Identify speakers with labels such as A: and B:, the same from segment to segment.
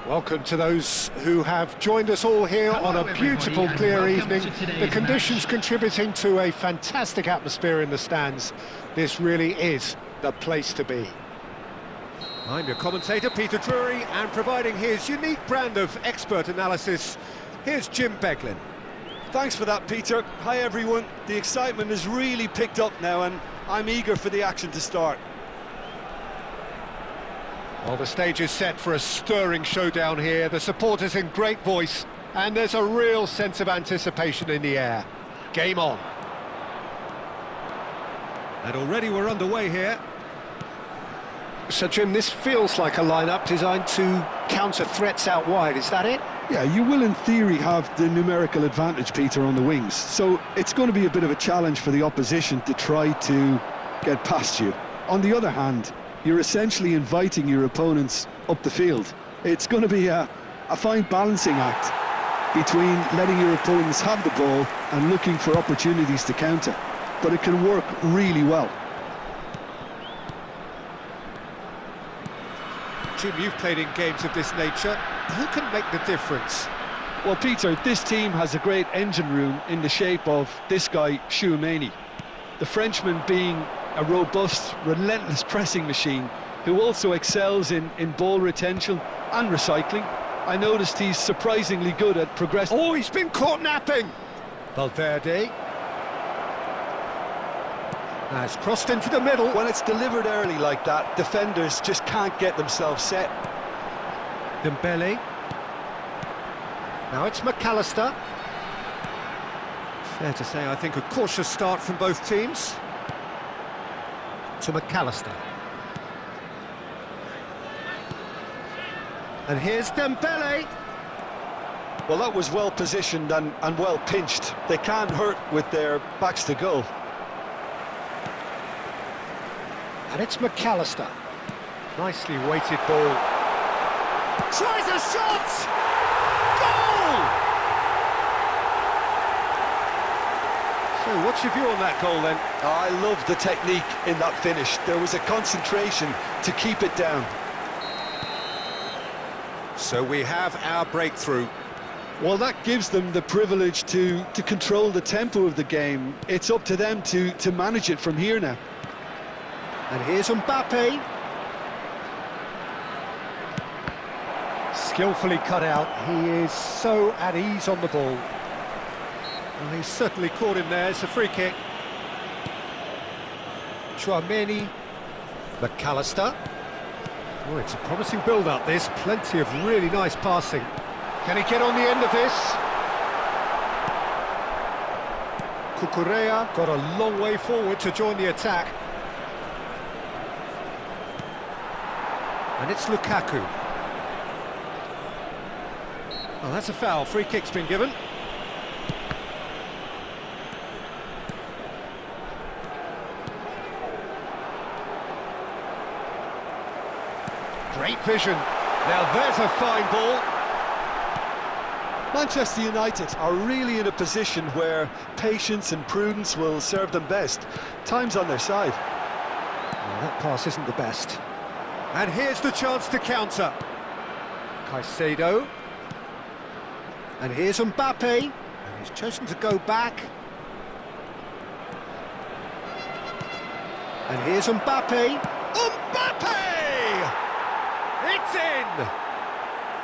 A: Welcome to those who have joined us all here on a beautiful, clear evening. The conditions contributing to a fantastic atmosphere in the stands. This really is the place to be. I'm your commentator, Peter Drury, and providing his unique brand of expert analysis, here's Jim Beglin.
B: Thanks for that, Peter. Hi, everyone. The excitement has really picked up now, and I'm eager for the action to start.
A: Well, the stage is set for a stirring showdown here. The supporters in great voice, and there's a real sense of anticipation in the air. Game on. And already we're underway here. So, Jim, this feels like a lineup designed to counter threats out wide, is that it?
C: Yeah, you will in theory have the numerical advantage, Peter, on the wings. So it's going to be a bit of a challenge for the opposition to try to get past you. On the other hand, you're essentially inviting your opponents up the field. It's going to be a fine balancing act between letting your opponents have the ball and looking for opportunities to counter. But it can work really well.
A: Jim, you've played in games of this nature. Who can make the difference?
C: Well, Peter, this team has a great engine room in the shape of this guy, Tchouaméni. The Frenchman being a robust, relentless pressing machine who also excels in ball retention and recycling. I noticed he's surprisingly good at progressing.
A: Oh, he's been caught napping! Valverde. Has crossed into the middle.
B: When it's delivered early like that, defenders just can't get themselves set.
A: Dembele. Now it's McAllister. Fair to say, I think, a cautious start from both teams. To McAllister. And here's Dembele.
B: Well, that was well positioned and well pinched. They can't hurt with their backs to goal.
A: And it's McAllister. Nicely weighted ball. Tries a shot! Goal! So what's your view on that goal then?
B: I love the technique in that finish. There was a concentration to keep it down.
A: So we have our breakthrough.
C: Well, that gives them the privilege to control the tempo of the game. It's up to them to manage it from here now.
A: And here's Mbappe. Skillfully cut out. He is so at ease on the ball. Well, he's certainly caught him there. It's a free kick. Tchouaméni. McAllister. Oh, it's a promising build-up, this. Plenty of really nice passing. Can he get on the end of this? Cucurella got a long way forward to join the attack. And it's Lukaku. Oh, that's a foul. Free kick's been given. Great vision. Now there's a fine ball.
B: Manchester United are really in a position where patience and prudence will serve them best. Time's on their side.
A: Oh, that pass isn't the best. And here's the chance to counter. Caicedo. And here's Mbappe. And he's chosen to go back. And here's Mbappe. Mbappe! It's in!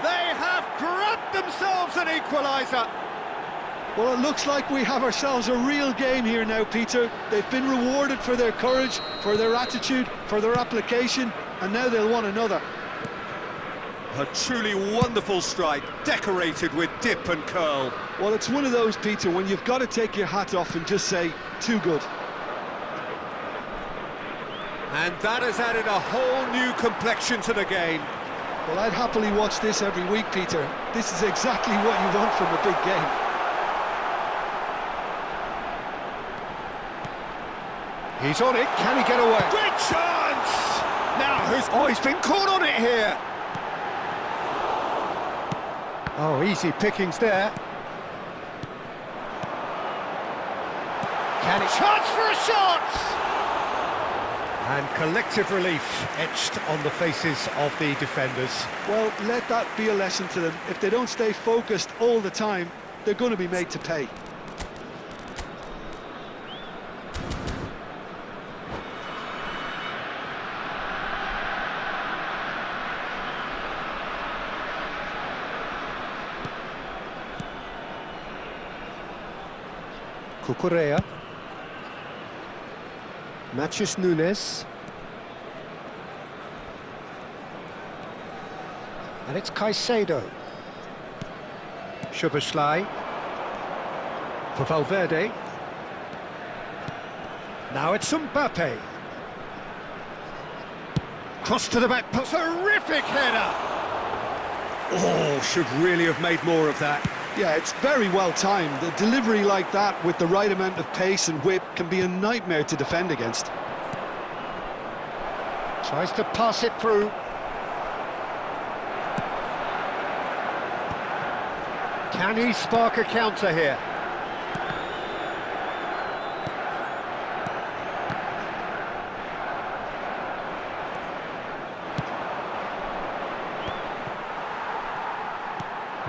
A: They have grabbed themselves an equaliser.
C: Well, it looks like we have ourselves a real game here now, Peter. They've been rewarded for their courage, for their attitude, for their application, and now they'll want another.
A: A truly wonderful strike, decorated with dip and curl.
C: Well, it's one of those, Peter, when you've got to take your hat off and just say, too good.
A: And that has added a whole new complexion to the game.
C: Well, I'd happily watch this every week, Peter. This is exactly what you want from a big game.
A: He's on it, can he get away? Great chance! Now who's... Oh, he's been caught on it here! Oh, easy pickings there. Can it... Chance for a shot! And collective relief etched on the faces of the defenders.
C: Well, let that be a lesson to them. If they don't stay focused all the time, they're going to be made to pay.
A: Cucurella. Matthews Nunes. And it's Caicedo. Szoboszlai. For Valverde. Now it's Mbappe. Cross to the back post. Terrific header! Oh, should really have made more of that.
C: Yeah, it's very well timed. A delivery like that with the right amount of pace and whip can be a nightmare to defend against.
A: Tries to pass it through. Can he spark a counter here?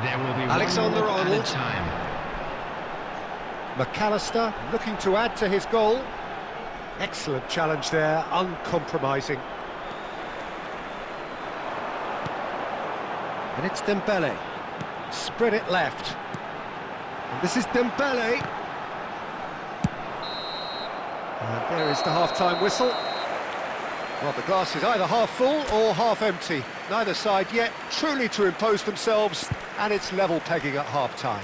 D: There will be
A: Alexander-Arnold.
D: time.
A: McAllister looking to add to his goal. Excellent challenge there, uncompromising. And it's Dembele. Spread it left. And this is Dembele. And there is the half-time whistle. Well, the glass is either half full or half empty. Neither side yet truly to impose themselves, and it's level pegging at half-time.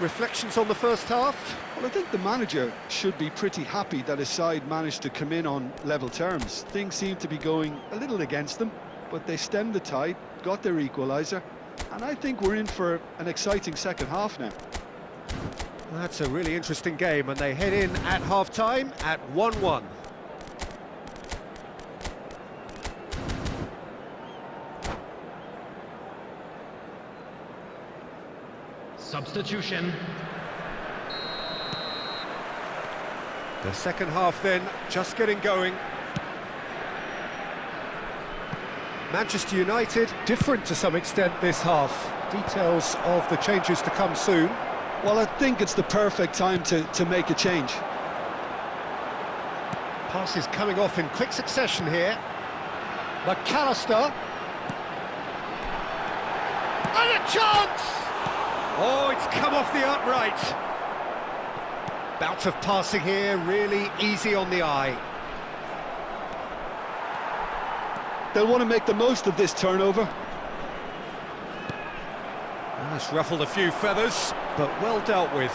A: Reflections on the first half?
C: Well, I think the manager should be pretty happy that his side managed to come in on level terms. Things seem to be going a little against them, but they stemmed the tide, got their equaliser, and I think we're in for an exciting second half now.
A: That's a really interesting game, and they head in at half-time at 1-1.
D: Substitution.
A: The second half then, just getting going. Manchester United, different to some extent this half. Details of the changes to come soon.
C: Well, I think it's the perfect time to make a change.
A: Passes coming off in quick succession here. McAllister. And a chance! Oh, it's come off the upright. Bout of passing here, really easy on the eye.
C: They'll want to make the most of this turnover.
A: That's ruffled a few feathers, but well dealt with.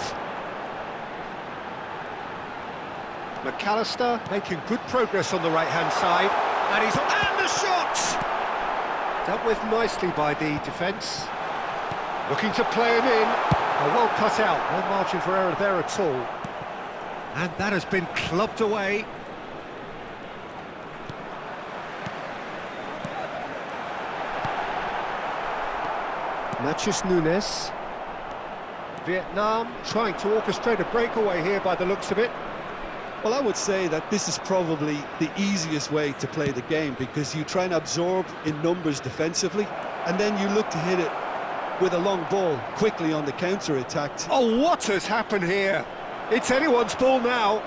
A: McAllister making good progress on the right-hand side. And the shot! Dealt with nicely by the defence. Looking to play him in. Oh, well cut out, no margin for error there at all. And that has been clubbed away. Matthews Nunes. Vietnam trying to orchestrate a breakaway here by the looks of it.
C: Well, I would say that this is probably the easiest way to play the game, because you try and absorb in numbers defensively, and then you look to hit it with a long ball quickly on the counter-attack.
A: Oh, what has happened here? It's anyone's ball now.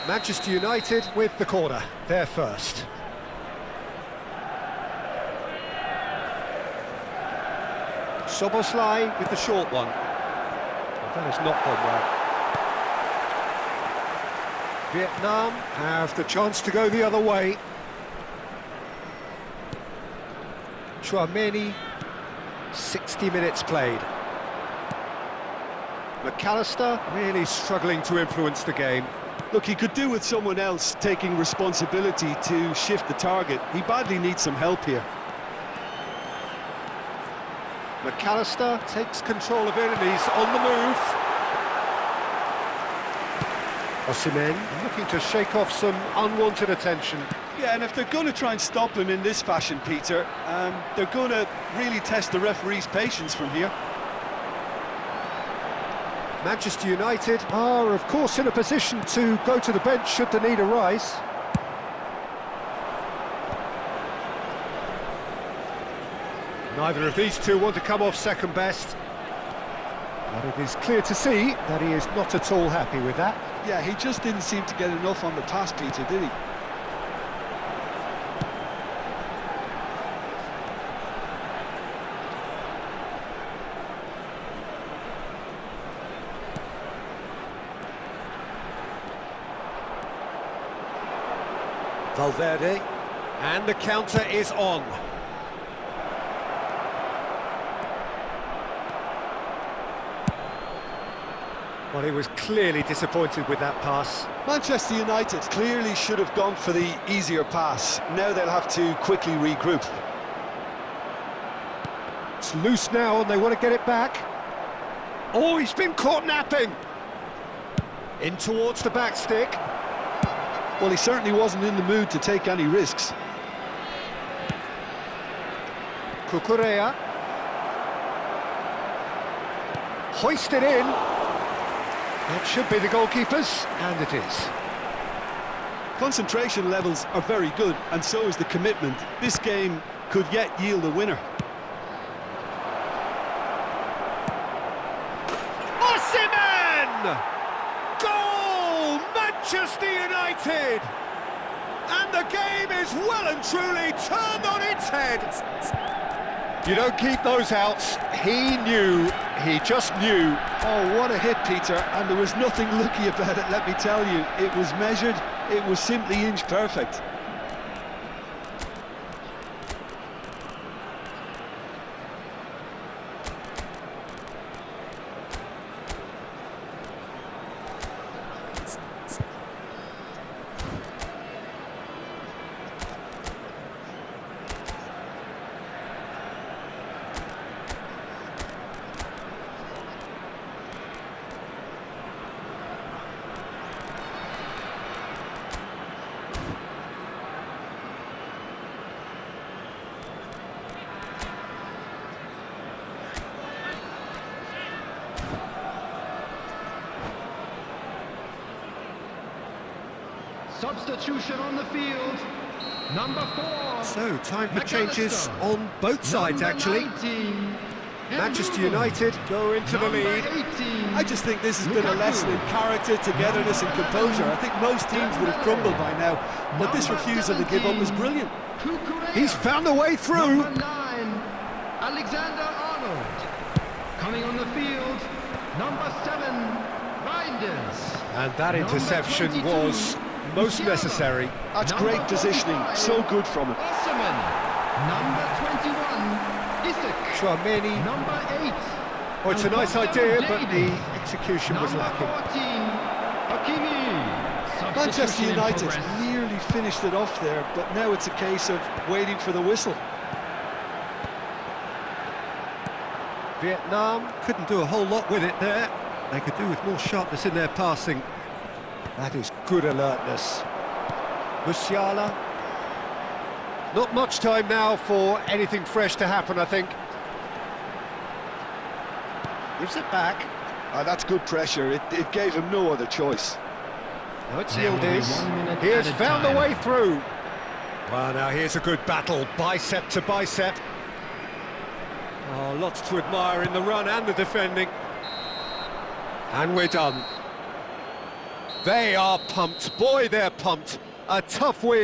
A: Manchester United with the corner, they're first. Szoboszlai with the short one. Well, that has not gone well. Vietnam have the chance to go the other way. Chouameni, 60 minutes played. McAllister really struggling to influence the game.
C: Look, he could do with someone else taking responsibility to shift the target. He badly needs some help here.
A: McAllister takes control of it and he's on the move. Osimhen looking to shake off some unwanted attention.
C: Yeah, and if they're going to try and stop him in this fashion, Peter, they're going to really test the referee's patience from here.
A: Manchester United are, of course, in a position to go to the bench should the need arise. Neither of these two want to come off second best. But it is clear to see that he is not at all happy with that.
C: Yeah, he just didn't seem to get enough on the pass, Peter, did he?
A: Valverde, and the counter is on. Well, he was clearly disappointed with that pass.
B: Manchester United clearly should have gone for the easier pass. Now they'll have to quickly regroup.
A: It's loose now and they want to get it back. Oh, he's been caught napping. In towards the back stick.
C: Well, he certainly wasn't in the mood to take any risks.
A: Cucurella. Hoisted in. That should be the goalkeepers, and it is.
C: Concentration levels are very good, and so is the commitment. This game could yet yield a winner.
A: Osimhen! Goal! Manchester United! And the game is well and truly turned on its head. You don't keep those outs. He knew, he just knew.
C: Oh, what a hit, Peter, and there was nothing lucky about it, let me tell you. It was measured, it was simply inch perfect.
D: Substitution on the field, number 4.
A: So, time for changes on both sides, actually.
D: 19,
A: Manchester United go into the lead.
D: 18,
B: I just think this has been a lesson in character, togetherness and composure. I think most teams would have crumbled by now, but this refusal to give up was brilliant.
D: Cucurella.
A: He's found a way through.
D: Number 9, Alexander-Arnold. Coming on the field, number 7, Reinders.
A: And that
D: Number
A: interception
D: 22,
A: was most
D: Musiala.
A: necessary.
C: That's
D: Number
C: great positioning,
D: 45,
C: so good from him.
D: Osimhen. Number 21, Isak.
A: Chouameni.
D: Number 8.
A: Oh, it's a nice idea, but the
D: Davies.
A: execution was
D: Number
A: lacking.
D: 14, Hakimi.
C: Manchester
D: Substitution in
C: United
D: progress.
C: nearly finished it off there, but now it's a case of waiting for the whistle.
A: Vietnam couldn't do a whole lot with it there. They could do with more sharpness in their passing. That is good alertness. Musiala. Not much time now for anything fresh to happen, I think. Gives it back.
C: That's good pressure. It gave him no other choice.
A: Now it's
D: There will be
A: Yildiz.
D: 1 minute
A: He has
D: added
A: found a
D: time.
A: way through. Well, now here's a good battle, bicep to bicep. Oh, lots to admire in the run and the defending. And we're done. They are pumped. Boy, they're pumped. A tough win.